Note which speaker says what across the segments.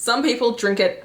Speaker 1: Some people drink it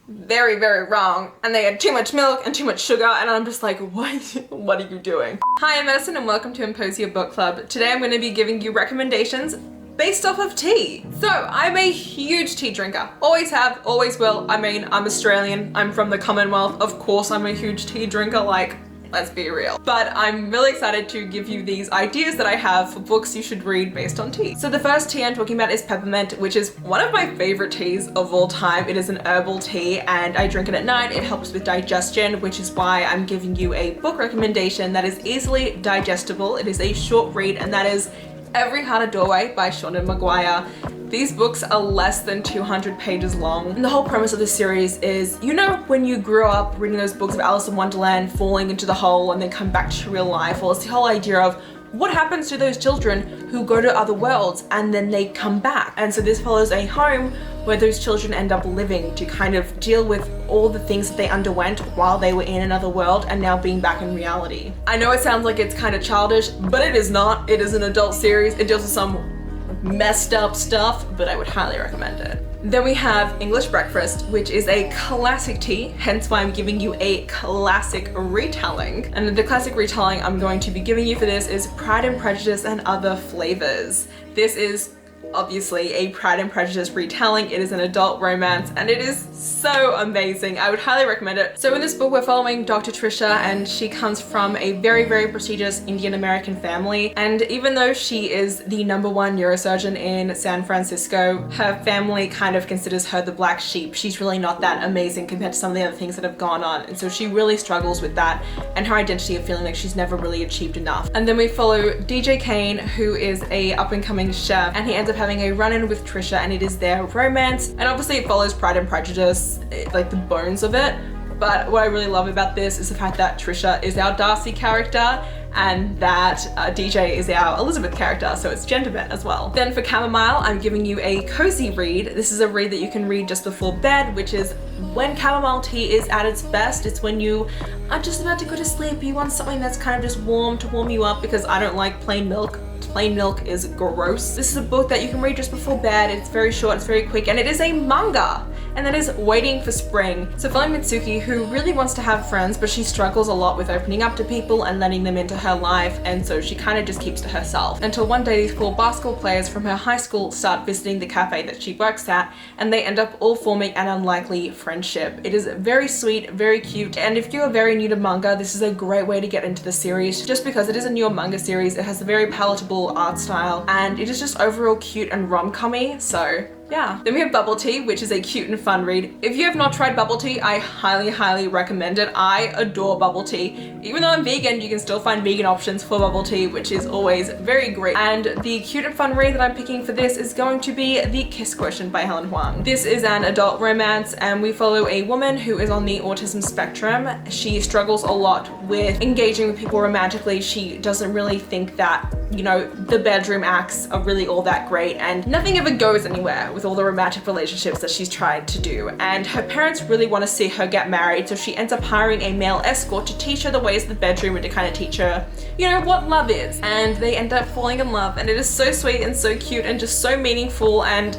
Speaker 1: very, very wrong, and they add too much milk and too much sugar, and I'm just like, what are you doing? Hi, I'm Madison and welcome to Emposia Book Club. Today I'm going to be giving you recommendations based off of tea. So I'm a huge tea drinker. Always have, always will. I mean, I'm Australian, I'm from the Commonwealth. Of course I'm a huge tea drinker, like, let's be real. But I'm really excited to give you these ideas that I have for books you should read based on tea. So the first tea I'm talking about is peppermint, which is one of my favorite teas of all time. It is an herbal tea and I drink it at night. It helps with digestion, which is why I'm giving you a book recommendation that is easily digestible. It is a short read, and that is Every Heart a Doorway by Seanan McGuire. These books are less than 200 pages long. And the whole premise of this series is, you know, when you grew up reading those books of Alice in Wonderland, falling into the hole and then come back to real life? Well, it's the whole idea of what happens to those children who go to other worlds and then they come back. And so this follows a home where those children end up living to kind of deal with all the things that they underwent while they were in another world and now being back in reality. I know it sounds like it's kind of childish, but it is not. It is an adult series. It deals with some messed up stuff, but I would highly recommend it. Then we have English Breakfast, which is a classic tea, hence why I'm giving you a classic retelling. And the classic retelling I'm going to be giving you for this is Pride and Prejudice and Other Flavors. This is obviously a Pride and Prejudice retelling. It is an adult romance and it is so amazing. I would highly recommend it. So in this book we're following Dr. Trisha, and she comes from a very, very prestigious Indian American family, and even though she is the #1 neurosurgeon in San Francisco, her family kind of considers her the black sheep. She's really not that amazing compared to some of the other things that have gone on, and so she really struggles with that and her identity of feeling like she's never really achieved enough. And then we follow DJ Kane, who is a up-and-coming chef, and he ends up having a run-in with Trisha, and it is their romance. And obviously it follows Pride and Prejudice, like the bones of it. But what I really love about this is the fact that Trisha is our Darcy character and that DJ is our Elizabeth character, so it's gender bent as well. Then for Camomile, I'm giving you a cozy read. This is a read that you can read just before bed, which is when chamomile tea is at its best. It's when you are just about to go to sleep. You want something that's kind of just warm to warm you up, because I don't like plain milk. Plain milk is gross. This is a book that you can read just before bed. It's very short, it's very quick, and it is a manga, and that is Waiting for Spring. So following Mitsuki, who really wants to have friends, but she struggles a lot with opening up to people and letting them into her life, and so she kind of just keeps to herself. Until one day these 4 basketball players from her high school start visiting the cafe that she works at, and they end up all forming an unlikely friendship. It is very sweet, very cute, and if you are very new to manga, this is a great way to get into the series. Just because it is a newer manga series, it has a very palatable art style, and it is just overall cute and rom-com-y, so yeah. Then we have Bubble Tea, which is a cute and fun read. If you have not tried bubble tea, I highly, highly recommend it. I adore bubble tea. Even though I'm vegan, you can still find vegan options for bubble tea, which is always very great. And the cute and fun read that I'm picking for this is going to be The Kiss Quotient by Helen Hoang. This is an adult romance, and we follow a woman who is on the autism spectrum. She struggles a lot with engaging with people romantically. She doesn't really think that, you know, the bedroom acts are really all that great, and nothing ever goes anywhere with all the romantic relationships that she's tried to do. And her parents really want to see her get married, so she ends up hiring a male escort to teach her the ways of the bedroom and to kind of teach her, you know, what love is. And they end up falling in love, and it is so sweet and so cute and just so meaningful, and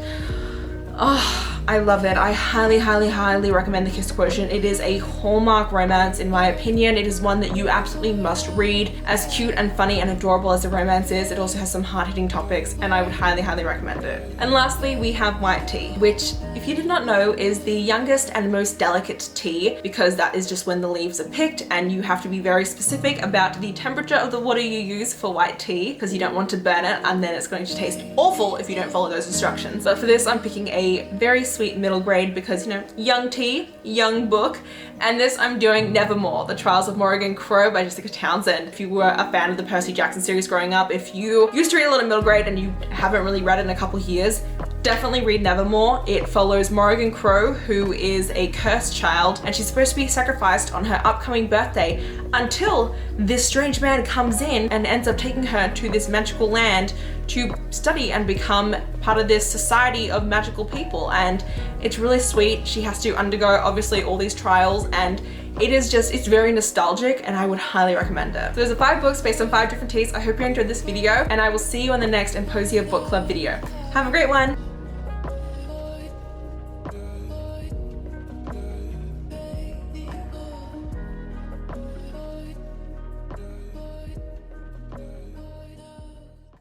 Speaker 1: oh, I love it. I highly, highly, highly recommend The Kiss Quotient. It is a hallmark romance in my opinion. It is one that you absolutely must read. As cute and funny and adorable as the romance is, it also has some hard-hitting topics, and I would highly, highly recommend it. And lastly, we have white tea, which, if you did not know, is the youngest and most delicate tea, because that is just when the leaves are picked, and you have to be very specific about the temperature of the water you use for white tea, because you don't want to burn it, and then it's going to taste awful if you don't follow those instructions. But for this, I'm picking a very sweet middle grade, because, you know, young tea, young book. And this I'm doing Nevermoor, The Trials of Morrigan Crow by Jessica Townsend. If you were a fan of the Percy Jackson series growing up, if you used to read a lot of middle grade and you haven't really read it in a couple years, definitely read Nevermoor. It follows Morrigan Crow, who is a cursed child, and she's supposed to be sacrificed on her upcoming birthday until this strange man comes in and ends up taking her to this magical land to study and become part of this society of magical people. And it's really sweet. She has to undergo obviously all these trials, and it's very nostalgic, and I would highly recommend it. So those are 5 books based on 5 different teas. I hope you enjoyed this video, and I will see you in the next Emposia Book Club video. Have a great one.